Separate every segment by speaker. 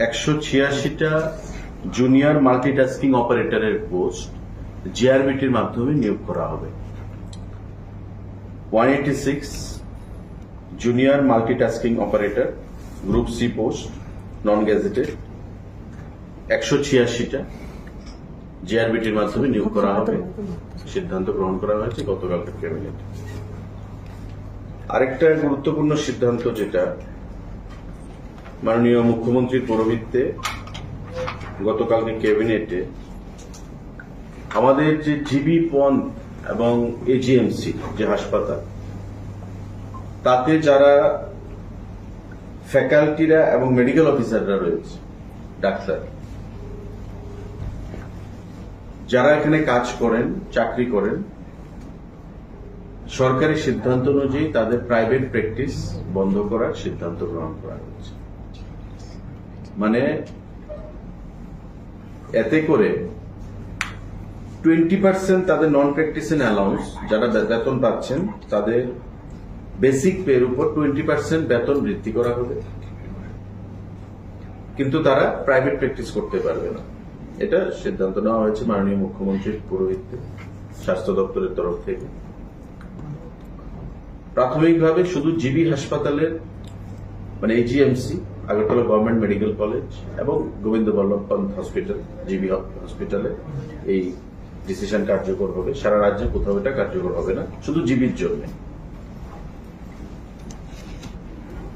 Speaker 1: 186টা junior multitasking অপারেটরের post জিআরবিটির মাধ্যমে নিয়োগ করা হবে। 186 junior multitasking operator group C post non gazetted 186টা জিআরবিটির মাধ্যমে নিয়োগ করা হবে সিদ্ধান্ত গ্রহণ করা হয়েছে গতকালকের ক্যাবিনেটে। আরেকটা গুরুত্বপূর্ণ সিদ্ধান্ত যেটা মাননীয় মুখ্যমন্ত্রীর পৌরোহিত্যে গতকালকে ক্যাবিনেটে আমাদের যে জিবি পন এবং এজিএমসি যে হাসপাতাল তাতে যারা ফ্যাকাল্টিরা এবং মেডিকেল অফিসাররা রয়েছে, ডাক্তার যারা এখানে কাজ করেন, চাকরি করেন, সরকারি সিদ্ধান্ত অনুযায়ী তাদের প্রাইভেট প্র্যাকটিস বন্ধ করার সিদ্ধান্ত গ্রহণ করা হয়েছে। মানে এতে করে 20% তাদের নন প্র্যাকটিসিং অ্যালাউন্স যারা বেতন পাচ্ছেন তাদের বেসিক পের উপর 20% বেতন বৃদ্ধি করা হবে, কিন্তু তারা প্রাইভেট প্র্যাকটিস করতে পারবে না। এটা সিদ্ধান্ত নেওয়া হয়েছে মাননীয় মুখ্যমন্ত্রীর পৌরোহিত্যে স্বাস্থ্য দপ্তরের তরফ থেকে। প্রাথমিকভাবে শুধু জিবি হাসপাতালের মানে AGMC Agartala government medical college এবং গোবিন্দ বল্লভ পন্থ হসপিটাল জিবি হসপিটালে এই ডিসিশন কার্যকর হবে। সারা রাজ্যে কোথাও এটা কার্যকর হবে না, শুধু জিবির জন্য।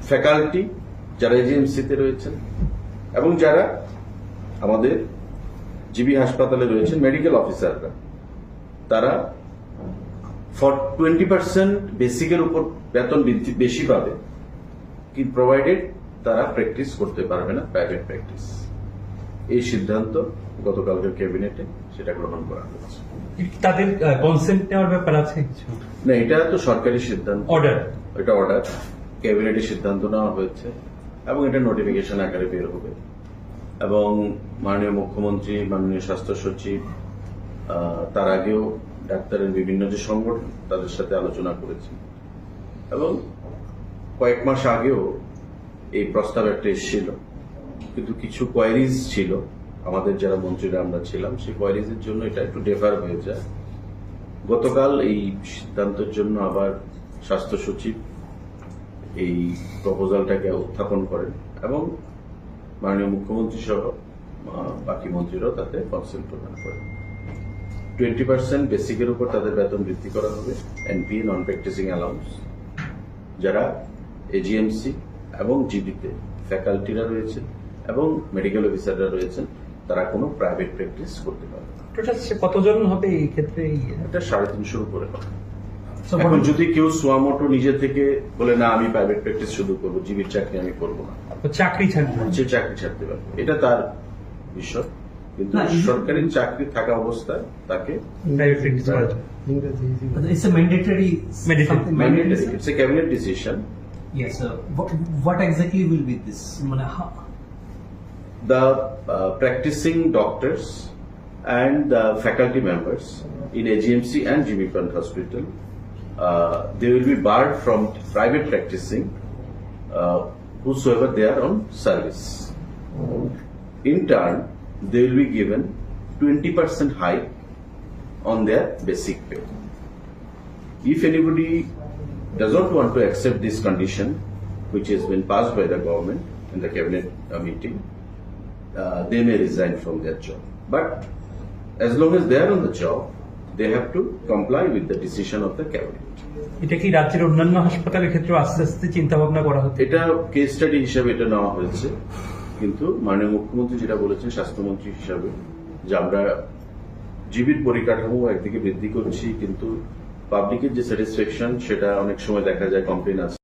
Speaker 1: ফ্যাকাল্টি যারা এজিএমসিতে রয়েছেন এবং যারা আমাদের জিবি হাসপাতালে রয়েছেন মেডিকেল অফিসাররা, তারা 20% বেসিকের উপর বেতন বৃদ্ধি বেশি পাবে, কি প্রোভাইডেড তারা প্র্যাকটিস করতে পারবে না প্রাইভেট প্র্যাকটিস। এই সিদ্ধান্ত গতকালকের ক্যাবিনেটে সেটা গ্রহণ করা হয়েছে।
Speaker 2: তাদের কনসেন্ট নেওয়ার ব্যাপার আছে
Speaker 1: না, এটা তো সরকারি সিদ্ধান্ত,
Speaker 2: অর্ডার,
Speaker 1: এটা অর্ডার ক্যাবিনেটে সিদ্ধান্ত নেওয়া হয়েছে এবং এটা নোটিফিকেশন আকারে বের হবে। এবং মাননীয় মুখ্যমন্ত্রী, মাননীয় স্বাস্থ্য সচিব তার আগেও ডাক্তারের বিভিন্ন যে সংগঠন তাদের সাথে আলোচনা করেছে এবং কয়েক মাস আগেও এই প্রস্তাব একটা এসেছিল, কিন্তু কিছু কোয়ারিজ ছিল আমাদের যারা মন্ত্রীরা আমরা ছিলাম, সেই কোয়ারিজের জন্য এটা একটু ডেফার হয়ে যায়। গতকাল এই সিদ্ধান্তের জন্য আবার স্বাস্থ্য সচিব এই প্রপোজালটাকে উত্থাপন করেন এবং মাননীয় মুখ্যমন্ত্রী সহ বাকি মন্ত্রীরাও তাতে কনসেন্ট প্রদান করেন। 20% বেসিকের উপর তাদের বেতন বৃদ্ধি করা হবে, এনপি নন প্র্যাকটিসিং অ্যালাউন্স যারা এজিএমসি এবং জিবিতে ফ্যাকাল্টিরা রয়েছে এবং মেডিকেল অফিসাররা রয়েছেন, তারা কোনো প্রাইভেট প্র্যাকটিস করতে পারবে না।
Speaker 2: কতজন হবে এই ক্ষেত্রে?
Speaker 1: এটা 350 উপরে হবে। এখন যদি কেউ সোয়ামোটো নিজে থেকে বলে না আমি প্রাইভেট প্র্যাকটিস শুরু করবো, জিবির চাকরি আমি করবো না,
Speaker 2: চাকরি ছাড়বে,
Speaker 1: সে চাকরি ছাড়তে পারবে, এটা তার বিষয়। কিন্তু সরকারি চাকরি থাকা অবস্থায় তাকে
Speaker 2: প্রাইভেট প্র্যাকটিস করা যায়।
Speaker 3: It's a mandatory.
Speaker 1: It's a cabinet decision.
Speaker 3: Yes, sir. What exactly will be this?
Speaker 1: The practicing doctors and the faculty members in AGMC and GB Pant Hospital, they will be barred from private practicing whosoever they are on service. In turn, they will be given 20% hike on their basic pay. If anybody does not want to accept this condition, which has been passed by the government in the cabinet meeting, they may resign from their job. But as long as they are on the job, they have to comply with the decision of the cabinet.
Speaker 2: এটা কি রাজ্যের অন্যান্য হাসপাতালের ক্ষেত্রে আস্তে আস্তে চিন্তা ভাবনা করা হচ্ছে?
Speaker 1: এটা কেস স্টাডি হিসাবে এটা নেওয়া হয়েছে, কিন্তু মাননীয় মুখ্যমন্ত্রী যেটা বলেছেন স্বাস্থ্যমন্ত্রী হিসাবে যে আমরা জিবির পরিকাঠামো একদিকে বৃদ্ধি করছি, কিন্তু পাবলিকের যে স্যাটিসফ্যাকশন সেটা অনেক সময় দেখা যায় কমপ্লেন আছে।